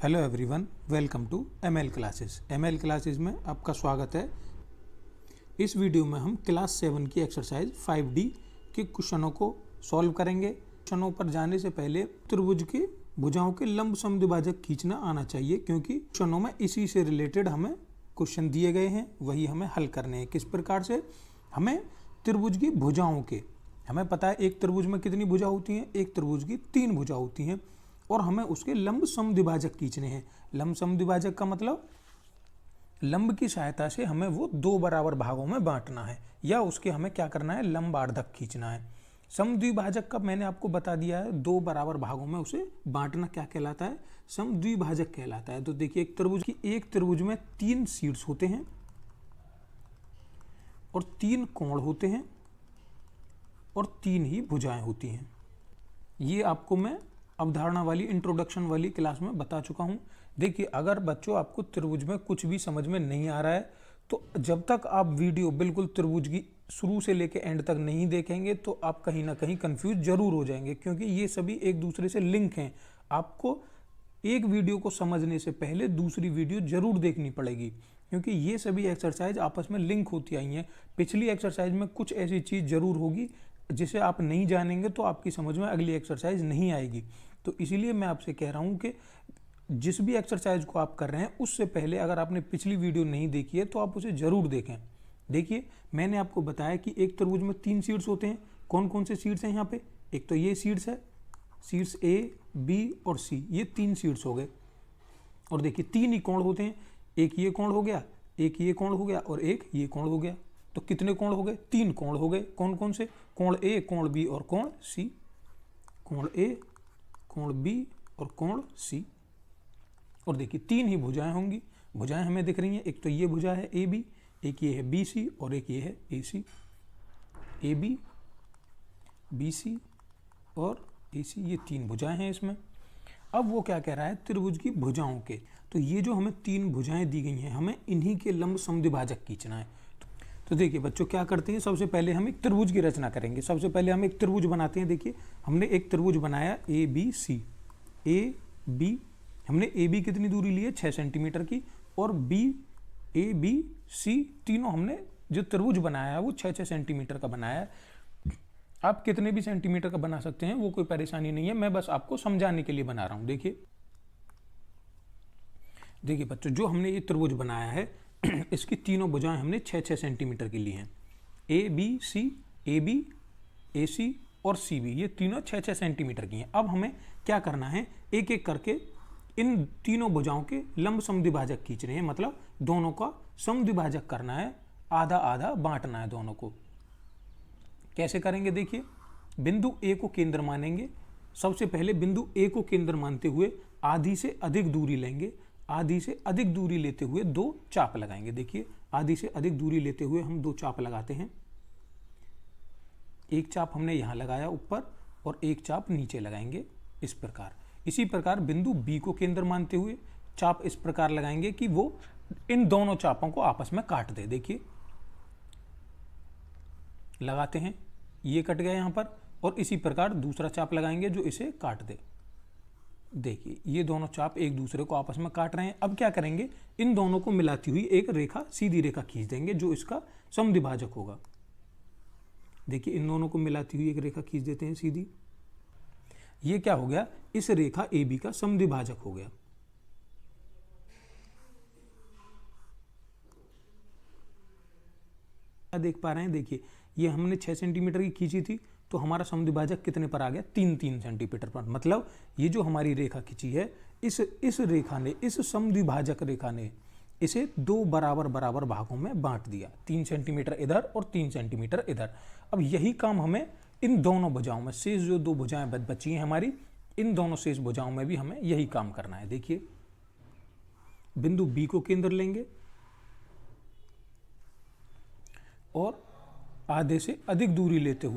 Hello everyone, welcome to ML classes. ML classes में आपका स्वागत है। इस वीडियो में हम क्लास 7 की एक्सरसाइज 5D के क्वेश्चनों को सॉल्व करेंगे। क्वेश्चनों पर जाने से पहले त्रिभुज के भुजाओं के लंब समद्विभाजक खींचना आना चाहिए, क्योंकि क्वेश्चनों में इसी से रिलेटेड हमें क्वेश्चन दिए गए हैं, वही हमें हल करने हैं। किस प्रकार से? हमें त्रिभुज की भुजाओं के, हमें पता है एक त्रिभुज में कितनी भुजा होती हैं, एक त्रिभुज की 3 भुजा होती हैं, और हमें उसके लंब समद्विभाजक खींचने हैं। लंब समद्विभाजक का मतलब लंब की सहायता से हमें वो 2 बराबर भागों में बांटना है, या उसके हमें क्या करना है, लंबार्धक खींचना है। समद्विभाजक का मैंने आपको बता दिया है, 2 बराबर भागों में उसे बांटना क्या कहलाता है, समद्विभाजक कहलाता है। तो देखिए, एक त्रिभुज में 3 शीर्ष होते हैं और 3 कोण होते हैं और 3 ही भुजाएं होती हैं। ये आपको मैं अवधारणा वाली इंट्रोडक्शन वाली क्लास में बता चुका हूं। देखिए, अगर बच्चों आपको त्रिभुज में कुछ भी समझ में नहीं आ रहा है, तो जब तक आप वीडियो बिल्कुल त्रिभुज की शुरू से लेकर एंड तक नहीं देखेंगे तो आप कहीं ना कहीं कंफ्यूज जरूर हो जाएंगे, क्योंकि ये सभी एक दूसरे से लिंक हैं। आपको एक वीडियो को समझने से पहले दूसरी वीडियो जरूर देखनी पड़ेगी, क्योंकि ये सभी एक्सरसाइज आपस में लिंक होती आई हैं। पिछली एक्सरसाइज में कुछ ऐसी चीज़ जरूर होगी जिसे आप नहीं जानेंगे तो आपकी समझ में अगली एक्सरसाइज नहीं आएगी। तो इसीलिए मैं आपसे कह रहा हूं कि जिस भी एक्सरसाइज को आप कर रहे हैं, उससे पहले अगर आपने पिछली वीडियो नहीं देखी है तो आप उसे जरूर देखें। देखिए, मैंने आपको बताया कि एक त्रिभुज में 3 शीर्ष होते हैं। कौन कौन से शीर्ष हैं यहाँ पे? एक तो ये शीर्ष है, शीर्ष A, B और C, ये 3 शीर्ष हो गए। और देखिए, 3 ही कोण होते हैं। एक ये कोण हो गया, एक ये कोण हो गया और एक ये कोण हो गया। तो कितने कोण हो गए? 3 कोण हो गए। कौन कौन से? कोण A, कोण B और कोण C। कोण A, कोण B और कोण C। और देखिए, 3 ही भुजाएं होंगी। भुजाएं हमें दिख रही हैं। एक तो ये भुजा है AB, एक ये है BC और एक ये है AC। AB, BC और AC, ये 3 भुजाएं हैं इसमें। अब वो क्या कह रहा है, त्रिभुज की भुजाओं के। तो ये जो हमें 3 भुजाएं दी गई हैं, हमें इन्हीं के लंब समद्विभाजक खींचना है। तो देखिए बच्चों, क्या करते हैं, सबसे पहले हम एक त्रिभुज की रचना करेंगे। सबसे पहले हम एक त्रिभुज बनाते हैं। देखिए, हमने एक त्रिभुज बनाया ABC। AB, हमने AB कितनी दूरी ली है? 6 सेंटीमीटर की। और ABC तीनों हमने जो त्रिभुज बनाया है वो 6-6 सेंटीमीटर का बनाया है। आप कितने भी सेंटीमीटर का बना सकते हैं, वो कोई परेशानी नहीं है, मैं बस आपको समझाने के लिए बना रहा हूं। देखिए बच्चों, जो हमने ये त्रिभुज बनाया है इसकी तीनों भुजाएं हमने 6-6 सेंटीमीटर की ली हैं। ABC, AB, AC और CB, ये तीनों 6-6 सेंटीमीटर की हैं। अब हमें क्या करना है, एक एक करके इन तीनों भुजाओं के लंब समद्विभाजक खींचने हैं, मतलब दोनों का समद्विभाजक करना है, आधा आधा बांटना है दोनों को। कैसे करेंगे? देखिए, बिंदु A को केंद्र मानेंगे। सबसे पहले बिंदु A को केंद्र मानते हुए आधी से अधिक दूरी लेंगे। आधी से अधिक दूरी लेते हुए 2 चाप लगाएंगे। देखिए, आधी से अधिक दूरी लेते हुए हम 2 चाप लगाते हैं। एक चाप हमने यहां लगाया ऊपर और एक चाप नीचे लगाएंगे, इस प्रकार। इसी प्रकार बिंदु B को केंद्र मानते हुए चाप इस प्रकार लगाएंगे कि वो इन दोनों चापों को आपस में काट दे। देखिए, लगाते हैं, ये कट गया यहां पर, और इसी प्रकार दूसरा चाप लगाएंगे जो इसे काट दे। देखिए, ये दोनों चाप एक दूसरे को आपस में काट रहे हैं। अब क्या करेंगे, इन दोनों को मिलाती हुई एक रेखा, सीधी रेखा खींच देंगे जो इसका समद्विभाजक होगा। देखिए, इन दोनों को मिलाती हुई एक रेखा खींच देते हैं सीधी। ये क्या हो गया, इस रेखा AB का समद्विभाजक हो गया। देख पा रहे हैं? देखिए, ये हमने 6 सेंटीमीटर की खींची थी, तो हमारा समद्विभाजक कितने पर आ गया? 3-3 सेंटीमीटर पर। मतलब ये जो हमारी रेखा खींची है, इस रेखा ने, इस समद्विभाजक रेखा ने इसे 2 बराबर बराबर भागों में बांट दिया, 3 सेंटीमीटर इधर और 3 सेंटीमीटर इधर। अब यही काम हमें इन दोनों भुजाओं में, शेष जो 2 भुजाएं बची हैं हमारी, इन दोनों शेष भुजाओं में भी हमें यही काम करना है। देखिए, बिंदु B को केंद्र लेंगे और आधे से अधिक दूरी लेते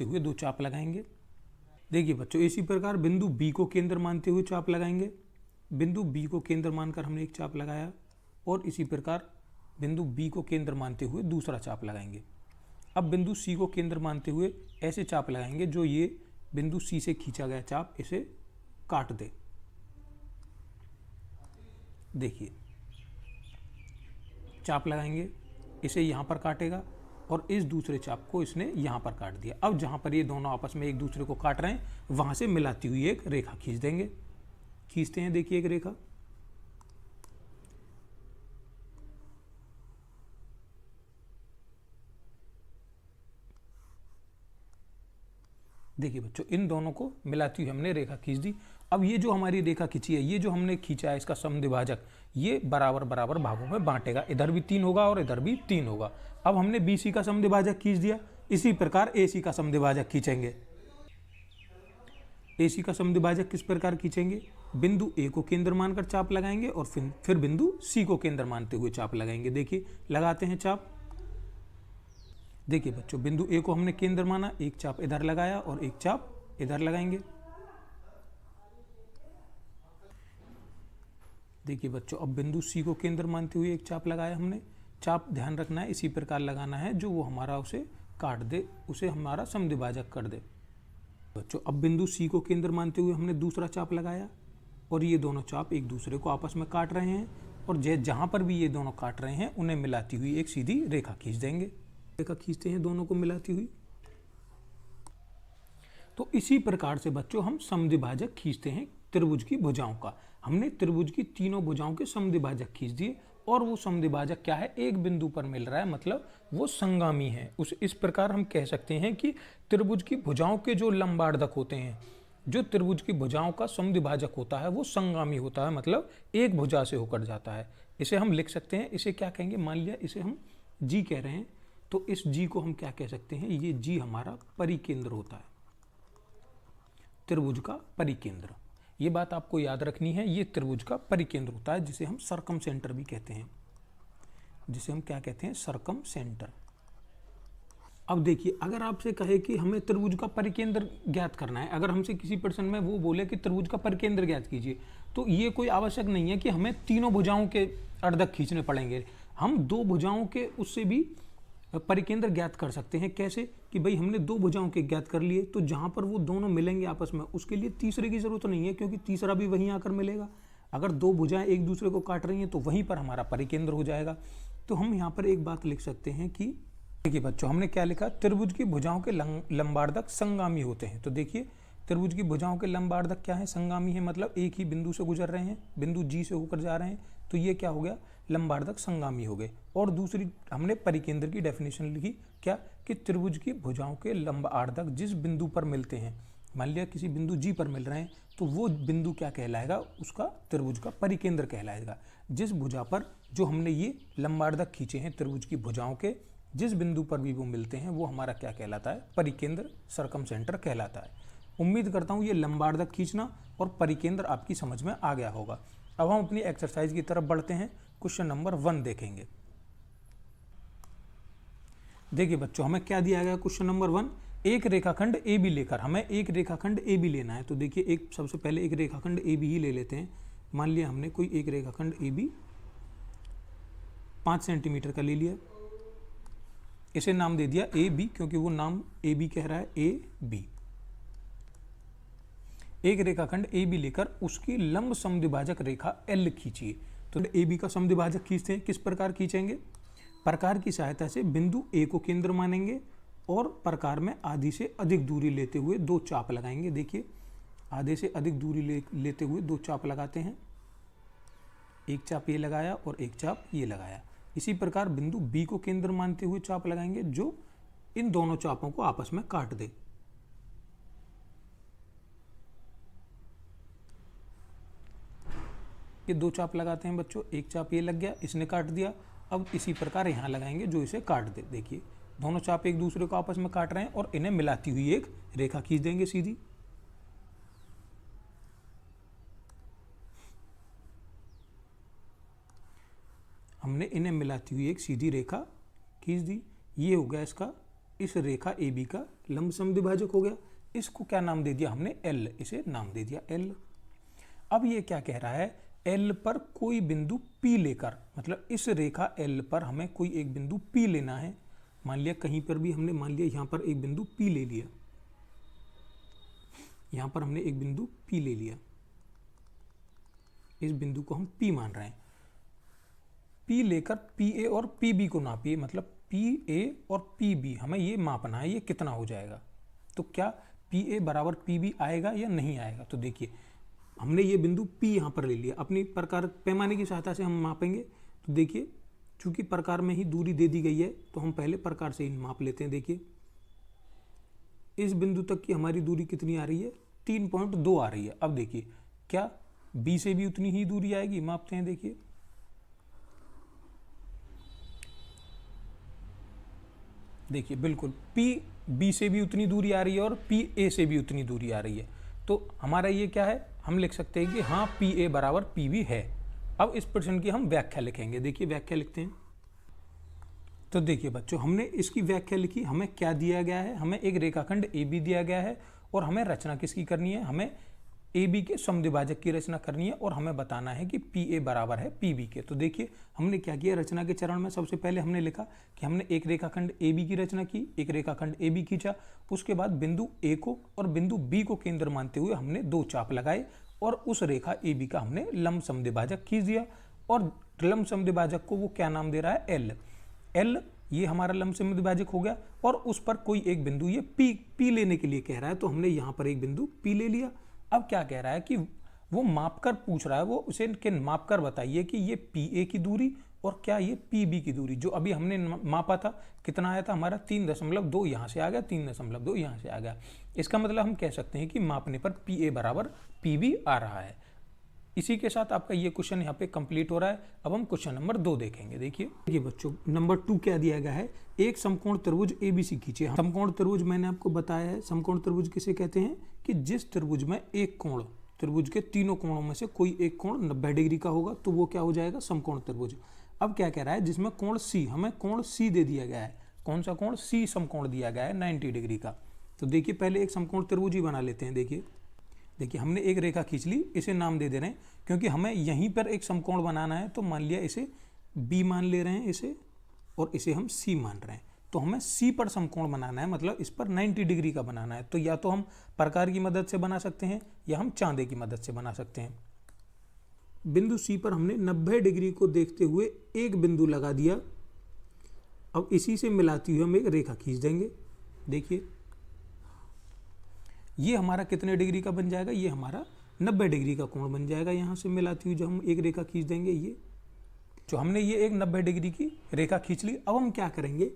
हुए 2 चाप लगाएंगे। देखिए बच्चों, इसी प्रकार बिंदु B को केंद्र मानते हुए चाप लगाएंगे। बिंदु B को केंद्र मानकर हमने एक चाप लगाया, और इसी प्रकार बिंदु B को केंद्र मानते हुए दूसरा चाप लगाएंगे। अब बिंदु C को केंद्र मानते हुए ऐसे चाप लगाएंगे जो ये बिंदु C से खींचा गया चाप इसे काट दे। देखिए चाप लगाएंगे, इसे यहाँ पर काटेगा और इस दूसरे चाप को इसने यहाँ पर काट दिया। अब जहाँ पर ये दोनों आपस में एक दूसरे को काट रहे हैं वहाँ से मिलाती हुई एक रेखा खींच देंगे। खींचते हैं, देखिए एक रेखा। देखिए बच्चों, इन दोनों को मिलाती हुई हमने रेखा खींच दी। अब ये जो हमारी रेखा खींची है, ये जो हमने खींचा है इसका समद्विभाजक, ये बराबर बराबर भागों में बांटेगा। इधर भी 3 होगा और इधर भी 3 होगा। अब हमने BC का समद्विभाजक खींच दिया, इसी प्रकार AC का समद्विभाजक खींचेंगे। AC का समद्विभाजक किस प्रकार खींचेंगे? बिंदु A को केंद्र मानकर चाप लगाएंगे और फिर बिंदु C को केंद्र मानते हुए चाप लगाएंगे। देखिए लगाते हैं चाप। देखिए बच्चों, बिंदु A को हमने केंद्र माना, एक चाप इधर लगाया और एक चाप इधर लगाएंगे। देखिए बच्चों, अब बिंदु C को केंद्र मानते हुए एक चाप लगाया हमने। चाप ध्यान रखना है इसी प्रकार लगाना है जो वो हमारा उसे काट दे, उसे हमारा समद्विभाजक कर दे। बच्चों, अब बिंदु C को केंद्र मानते हुए हमने दूसरा चाप लगाया और ये दोनों चाप एक दूसरे को आपस में काट रहे हैं और जहाँ पर भी ये दोनों काट रहे हैं उन्हें मिलाती हुई एक सीधी रेखा खींच देंगे। रेखा खींचते हैं दोनों को मिलाती हुई। तो इसी प्रकार से बच्चों हम समद्विभाजक खींचते हैं त्रिभुज की भुजाओं का। हमने त्रिभुज की तीनों भुजाओं के समद्विभाजक खींच दिए और वो समद्विभाजक क्या है? एक बिंदु पर मिल रहा है, मतलब वो संगामी है। इस प्रकार हम कह सकते हैं कि त्रिभुज की भुजाओं के जो लंबार्धक होते हैं, जो त्रिभुज की भुजाओं का समद्विभाजक होता है वो संगामी होता है, मतलब एक भुजा से होकर जाता है। इसे हम लिख सकते हैं, इसे क्या कहेंगे? मान लिया इसे हम G कह रहे हैं, तो इस G को हम क्या कह सकते हैं? ये G हमारा परिकेंद्र होता है, त्रिभुज का परिकेंद्र। ये बात आपको याद रखनी है, ये त्रिभुज का परिकेंद्र होता है, जिसे हम सर्कम सेंटर भी कहते हैं, जिसे हम क्या कहते हैं? Circum centre. अब देखिए, अगर आपसे कहे कि हमें त्रिभुज का परिकेंद्र ज्ञात करना है, अगर हमसे किसी प्रश्न में वो बोले कि त्रिभुज का परिकेंद्र ज्ञात कीजिए, तो ये कोई आवश्यक नहीं है कि हमें तीनों भुजाओं के अर्धक खींचने पड़ेंगे। हम दो भुजाओं के उससे भी परिकेंद्र ज्ञात कर सकते हैं। कैसे? कि भाई हमने दो भुजाओं के ज्ञात कर लिए, तो जहां पर वो दोनों मिलेंगे आपस में, उसके लिए तीसरे की जरूरत नहीं है, क्योंकि तीसरा भी वहीं आकर मिलेगा। अगर दो भुजाएं एक दूसरे को काट रही हैं तो वहीं पर हमारा परिकेंद्र हो जाएगा। तो हम यहाँ पर एक बात लिख सकते हैं कि देखिए बच्चों, हमने क्या लिखा? त्रिभुज की भुजाओं के लंबार्धक संगामी होते हैं। तो देखिए, त्रिभुज की भुजाओं के लंबार्धक क्या है? संगामी है, मतलब एक ही बिंदु से गुजर रहे हैं, बिंदु G से होकर जा रहे हैं, तो ये क्या हो गया? लंबार्धक संगामी हो गए। और दूसरी हमने परिकेंद्र की डेफिनेशन लिखी, क्या? कि त्रिभुज की भुजाओं के लंबार्धक जिस बिंदु पर मिलते हैं, मान लिया किसी बिंदु G पर मिल रहे हैं, तो वो बिंदु क्या कहलाएगा? उसका त्रिभुज का परिकेंद्र कहलाएगा। जिस भुजा पर जो हमने ये लंबार्धक खींचे हैं त्रिभुज की भुजाओं के, जिस बिंदु पर भी वो मिलते हैं वो हमारा क्या कहलाता है? परिकेंद्र, सर्कम सेंटर कहलाता है। उम्मीद करता हूँ ये लंबार्धक खींचना और परिकेंद्र आपकी समझ में आ गया होगा। अब हम अपनी एक्सरसाइज की तरफ बढ़ते हैं। क्वेश्चन नंबर 1 देखेंगे। देखिए बच्चों, हमें क्या दिया गया? क्वेश्चन नंबर 1, एक रेखाखंड AB लेकर, हमें एक रेखाखंड AB लेना है। तो देखिए, एक सबसे पहले एक रेखाखंड AB ही ले लेते हैं। मान लिया हमने कोई एक रेखाखंड AB 5 सेंटीमीटर का ले लिया, इसे नाम दे दिया AB, क्योंकि वो नाम AB कह रहा है, AB। एक रेखाखंड AB लेकर उसकी लंब समद्विभाजक रेखा L खींचिए। तो AB का समद्विभाजक खींचते हैं, किस प्रकार खींचेंगे? प्रकार की सहायता से बिंदु A को केंद्र मानेंगे और प्रकार में आधी से अधिक दूरी लेते हुए दो चाप लगाएंगे। देखिए, आधे से अधिक दूरी लेते हुए दो चाप लगाते हैं। एक चाप ये लगाया और एक चाप ये लगाया। इसी प्रकार बिंदु B को केंद्र मानते हुए चाप लगाएंगे, जो इन दोनों चापों को आपस में काट दे। ये दो चाप लगाते हैं बच्चों, एक चाप ये लग गया, इसने काट दिया। अब इसी प्रकार यहाँ लगाएंगे जो इसे काट दे। देखिए, दोनों चाप एक दूसरे को आपस में काट रहे हैं और इन्हें मिलाती हुई एक रेखा खींच देंगे सीधी। हमने इन्हें मिलाती हुई एक सीधी रेखा खींच दी। ये हो गया इसका, इस रेखा AB का लंब समद्विभाजक हो गया। इसको क्या नाम दे दिया हमने? L, इसे नाम दे दिया L। अब ये क्या कह रहा है? L पर कोई बिंदु P लेकर, मतलब इस रेखा L पर हमें कोई एक बिंदु P लेना है। मान लिया कहीं पर भी हमने, मान लिया यहाँ पर एक बिंदु P ले लिया, यहाँ पर हमने एक बिंदु P ले लिया। इस बिंदु को हम P मान रहे हैं। P लेकर PA और PB को नापिए, मतलब PA और PB हमें ये मापना है, ये कितना हो जाएगा। तो क्या PA बराबर PB आएगा या नहीं आएगा। तो देखिए हमने ये बिंदु P यहाँ पर ले लिया, अपनी प्रकार पैमाने की सहायता से हम मापेंगे। तो देखिए चूंकि प्रकार में ही दूरी दे दी गई है तो हम पहले प्रकार से ही माप लेते हैं। देखिए इस बिंदु तक की हमारी दूरी कितनी आ रही है, 3.2 आ रही है। अब देखिए क्या B से भी उतनी ही दूरी आएगी, मापते हैं। देखिए बिल्कुल P B से भी उतनी दूरी आ रही है और P A से भी उतनी दूरी आ रही है। तो हमारा ये क्या है, हम लिख सकते हैं कि हाँ PA बराबर PB है। अब इस प्रश्न की हम व्याख्या लिखेंगे। देखिए व्याख्या लिखते हैं। तो देखिए बच्चों हमने इसकी व्याख्या लिखी, हमें क्या दिया गया है, हमें एक रेखाखंड AB दिया गया है और हमें रचना किसकी करनी है, हमें AB के समद्विभाजक की रचना करनी है और हमें बताना है कि PA बराबर है PB के। तो देखिए हमने क्या किया, रचना के चरण में सबसे पहले हमने लिखा कि हमने एक रेखाखंड AB की रचना की, एक रेखाखंड AB खींचा। उसके बाद बिंदु A को और बिंदु B को केंद्र मानते हुए हमने दो चाप लगाए और उस रेखा AB का हमने लंब समद्विभाजक खींच दिया। और लंब समद्विभाजक को वो क्या नाम दे रहा है, L ये हमारा लंब समद्विभाजक हो गया। और उस पर कोई एक बिंदु ये P लेने के लिए कह रहा है, तो हमने यहाँ पर एक बिंदु P ले लिया। अब क्या कह रहा है कि वो मापकर पूछ रहा है, वो उसे मापकर बताइए कि ये PA की दूरी और क्या ये PB की दूरी, जो अभी हमने मापा था कितना आया था हमारा 3.2, यहाँ से आ गया 3.2, यहाँ से आ गया। इसका मतलब हम कह सकते हैं कि मापने पर PA बराबर PB आ रहा है। इसी के साथ आपका ये क्वेश्चन यहाँ पे कंप्लीट हो रहा है। अब हम क्वेश्चन नंबर 2 देखेंगे। देखिए बच्चों नंबर 2 क्या दिया गया है, एक समकोण त्रिभुज ABC खींचिए। समकोण त्रिभुज मैंने आपको बताया है, समकोण त्रिभुज किसे कहते हैं कि जिस त्रिभुज में एक कोण, त्रिभुज के तीनों कोणों में से कोई एक कोण 90 डिग्री का होगा तो वो क्या हो जाएगा, समकोण त्रिभुज। अब क्या कह रहा है, जिसमें कोण C, हमें कोण C दे दिया गया है। कौन सा कोण, C समकोण दिया गया है 90 डिग्री का। तो देखिए पहले एक समकोण त्रिभुज ही बना लेते हैं। देखिए हमने एक रेखा खींच ली, इसे नाम दे दे रहे हैं क्योंकि हमें यहीं पर एक समकोण बनाना है। तो मान लिया इसे B मान ले रहे हैं इसे, और इसे हम C मान रहे हैं। तो हमें C पर समकोण बनाना है, मतलब इस पर 90 डिग्री का बनाना है। तो या तो हम प्रकार की मदद से बना सकते हैं या हम चांदे की मदद से बना सकते हैं। बिंदु C पर हमने 90 डिग्री को देखते हुए एक बिंदु लगा दिया। अब इसी से मिलाती हुई हम एक रेखा खींच देंगे। देखिए ये हमारा कितने डिग्री का बन जाएगा, ये हमारा 90 डिग्री का कोण बन जाएगा। यहाँ से मिलाती हुई जो हम एक रेखा खींच देंगे, ये जो हमने ये एक 90 डिग्री की रेखा खींच ली। अब हम क्या करेंगे,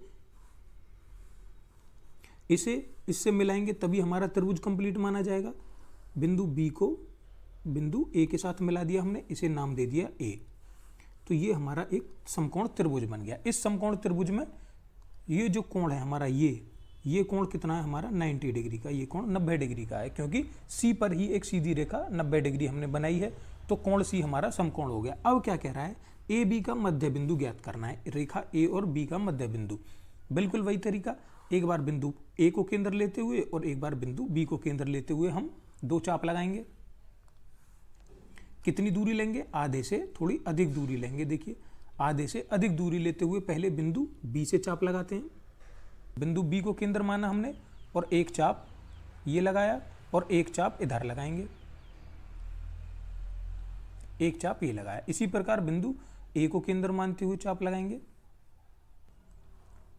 इसे इससे मिलाएंगे तभी हमारा त्रिभुज कंप्लीट माना जाएगा। बिंदु B को बिंदु A के साथ मिला दिया हमने, इसे नाम दे दिया A। तो ये हमारा एक समकोण त्रिभुज बन गया। इस समकोण त्रिभुज में ये जो कोण है हमारा, ये कोण कितना है हमारा 90 डिग्री का, ये कोण 90 डिग्री का है क्योंकि C पर ही एक सीधी रेखा 90 डिग्री हमने बनाई है। तो कोण C हमारा समकोण हो गया। अब क्या कह रहा है, AB का मध्य बिंदु ज्ञात करना है, रेखा A और B का मध्य बिंदु। बिल्कुल वही तरीका, एक बार बिंदु A को केंद्र लेते हुए और एक बार बिंदु B को केंद्र लेते हुए हम दो चाप लगाएंगे। कितनी दूरी लेंगे, आधे से थोड़ी अधिक दूरी लेंगे। देखिए आधे से अधिक दूरी लेते हुए पहले बिंदु B से चाप लगाते हैं। बिंदु B को केंद्र माना हमने और एक चाप ये लगाया और एक चाप इधर लगाएंगे, एक चाप ये लगाया। इसी प्रकार बिंदु A को केंद्र मानते हुए चाप लगाएंगे।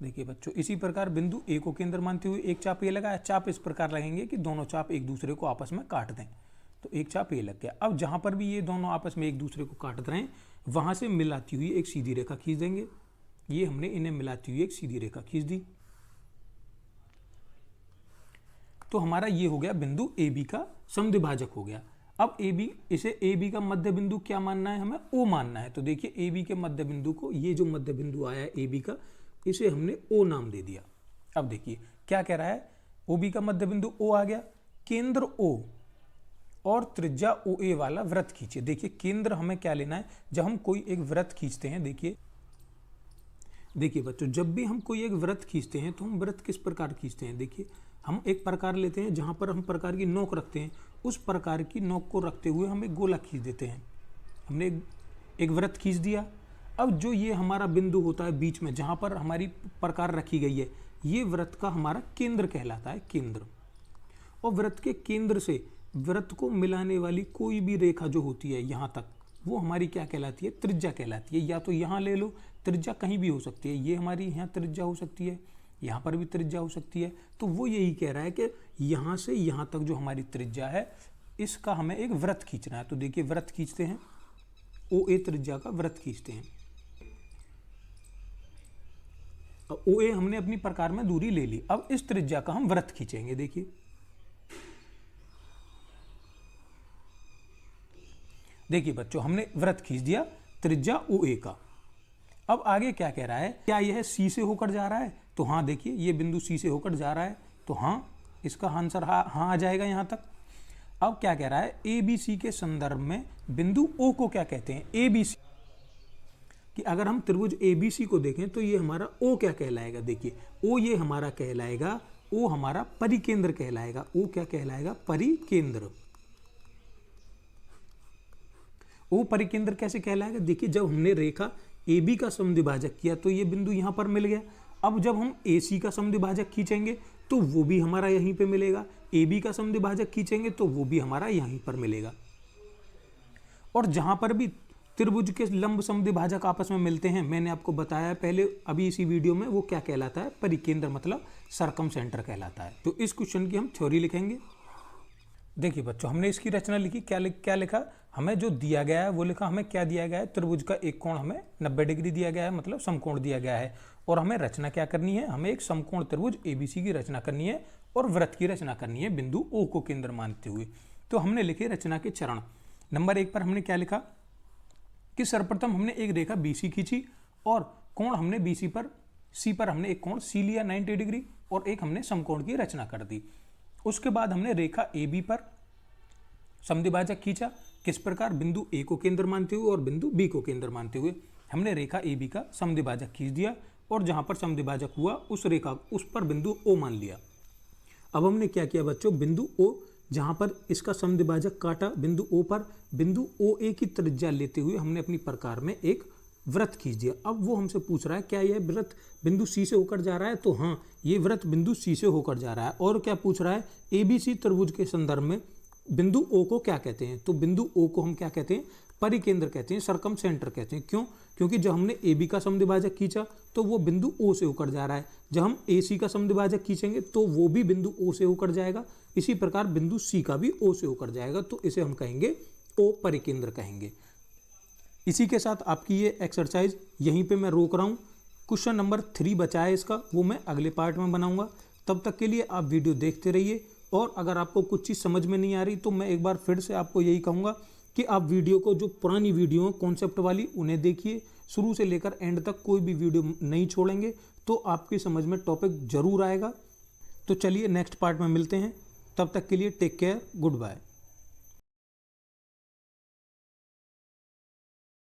देखिए बच्चों इसी प्रकार बिंदु A को केंद्र मानते हुए एक चाप ये लगाया। चाप इस प्रकार लगेंगे कि दोनों चाप एक दूसरे को आपस में काट दें। तो एक चाप ये लग गया। अब जहां पर भी ये दोनों आपस में एक दूसरे को काट रहे हैं वहां से मिलाती हुई एक सीधी रेखा खींच देंगे। ये हमने इन्हें मिलाती हुई एक सीधी रेखा खींच दी। तो हमारा ये हो गया बिंदु AB का समद्विभाजक हो गया। अब AB, इसे AB का मध्य बिंदु क्या मानना है, हमें O मानना है। तो देखिए AB के मध्य बिंदु को, ये जो मध्य बिंदु आया है AB का, इसे हमने O नाम दे दिया। अब देखिए क्या कह रहा है, OB का मध्य बिंदु O आ गया, केंद्र O और त्रिज्या OA वाला वृत्त खींचिए। देखिए केंद्र हमें क्या लेना है, जब हम कोई एक वृत्त खींचते हैं, देखिए बच्चों जब भी हम कोई एक वृत्त खींचते हैं तो हम वृत्त किस प्रकार खींचते हैं। देखिए हम एक प्रकार लेते हैं जहां पर हम प्रकार की नोक रखते हैं, उस प्रकार की नोक को रखते हुए हम एक गोला खींच देते हैं। हमने एक वृत्त खींच दिया। अब जो ये हमारा बिंदु होता है बीच में जहां पर हमारी प्रकार रखी गई है, ये वृत्त का हमारा केंद्र कहलाता है, केंद्र। और वृत्त के केंद्र से वृत्त को मिलाने वाली कोई भी रेखा जो होती है यहाँ तक, वो हमारी क्या कहलाती है, त्रिज्या कहलाती है। या तो यहाँ ले लो, त्रिज्या कहीं भी हो सकती है, ये हमारी यहाँ त्रिज्या हो सकती है, यहाँ पर भी त्रिज्या हो सकती है। तो वो यही कह रहा है कि यहाँ से यहाँ तक जो हमारी त्रिज्या है, इसका हमें एक वृत्त खींचना है। तो देखिए वृत्त खींचते हैं, OA त्रिज्या का वृत्त खींचते हैं। OA हमने अपनी प्रकार में दूरी ले ली, अब इस त्रिज्या का हम वृत्त खींचेंगे। देखिए बच्चों, हमने वृत्त खींच दिया त्रिज्या OA का। अब आगे क्या कह रहा है, क्या यह C से होकर जा रहा है? तो हाँ, देखिए ये बिंदु C से होकर जा रहा है, तो हाँ, इसका आंसर हाँ आ जाएगा यहाँ तक। अब क्या कह रहा है, ABC के संदर्भ में बिंदु O को क्या कहते हैं, ABC। कि अगर हम त्रिभुज ABC को देखें तो ये हमारा O क्या कहलाएगा? देखिए O ये हमारा कहलाएगा, O हमारा परिकेंद्र कहलाएगा। O क्या कहलाएगा? परिकेंद्र। O परिकेंद्र कैसे कहलाएगा? देखिए जब हमने रेखा AB का समद्विभाजक किया तो ये बिंदु यहाँ पर मिल गया। अब जब हम AC का समद्विभाजक खींचेंगे तो वो भी हमारा यहीं पे मिलेगा, AB का समद्विभाजक खींचेंगे तो वो भी हमारा यहीं पर मिलेगा। और जहां पर भी त्रिभुज के लंब समद्विभाजक आपस में मिलते हैं, मैंने आपको बताया पहले अभी इसी वीडियो में, वो क्या कहलाता है, परिकेंद्र मतलब सरकमसेंटर कहलाता है। तो इस क्वेश्चन की हम थ्योरी लिखेंगे। देखिए बच्चों, हमने इसकी रचना लिखी, क्या लिखा, हमें जो दिया गया है वो लिखा। हमें क्या दिया गया है, त्रिभुज का एक कोण हमें 90 डिग्री दिया गया है, मतलब समकोण दिया गया है। और हमें रचना क्या करनी है, हमें एक समकोण त्रिभुज ABC की रचना करनी है और वृत्त की रचना करनी है बिंदु O को केंद्र मानते हुए। तो हमने लिखे रचना के चरण। नंबर 1 पर हमने क्या लिखा कि सर्वप्रथम हमने एक रेखा BC खींची और कोण हमने C पर हमने एक कोण C लिया 90 डिग्री और एक हमने समकोण की रचना कर दी। उसके बाद हमने रेखा AB पर समद्विभाजक खींचा, किस प्रकार, बिंदु A को केंद्र मानते हुए और बिंदु B को केंद्र मानते हुए। हमने रेखा AB का समद्विभाजक खींच दिया और जहां पर समद्विभाजक हुआ उस पर बिंदु O मान लिया। अब हमने क्या किया बच्चों, बिंदु O जहां पर इसका समद्विभाजक काटा बिंदु O पर, बिंदु OA की त्रिज्या लेते हुए हमने अपनी प्रकार में एक वृत्त खींच दिया। अब वो हमसे पूछ रहा है क्या यह वृत्त बिंदु C से होकर जा रहा है? तो हाँ, ये वृत्त बिंदु C से होकर जा रहा है। और क्या पूछ रहा है, ABC त्रिभुज के संदर्भ में बिंदु O को क्या कहते हैं? तो बिंदु O को हम क्या कहते हैं, परिकेंद्र कहते हैं, सरकमसेंटर कहते हैं। क्यों? क्योंकि जब हमने AB का समद्विभाजक खींचा तो वो बिंदु O से होकर जा रहा है, जब हम AC का समद्विभाजक खींचेंगे तो वो भी बिंदु O से होकर जाएगा। इसी प्रकार बिंदु C का भी O से होकर जाएगा, तो इसे हम कहेंगे O परिकेंद्र कहेंगे। इसी के साथ आपकी ये एक्सरसाइज यहीं पे मैं रोक रहा हूँ। क्वेश्चन नंबर 3 बचा है इसका, वो मैं अगले पार्ट में बनाऊंगा। तब तक के लिए आप वीडियो देखते रहिए। और अगर आपको कुछ चीज़ समझ में नहीं आ रही तो मैं एक बार फिर से आपको यही कहूँगा कि आप वीडियो को, जो पुरानी वीडियो है कॉन्सेप्ट वाली, उन्हें देखिए शुरू से लेकर एंड तक। कोई भी वीडियो नहीं छोड़ेंगे तो आपकी समझ में टॉपिक जरूर आएगा। तो चलिए नेक्स्ट पार्ट में मिलते हैं, तब तक के लिए टेक केयर, गुड बाय।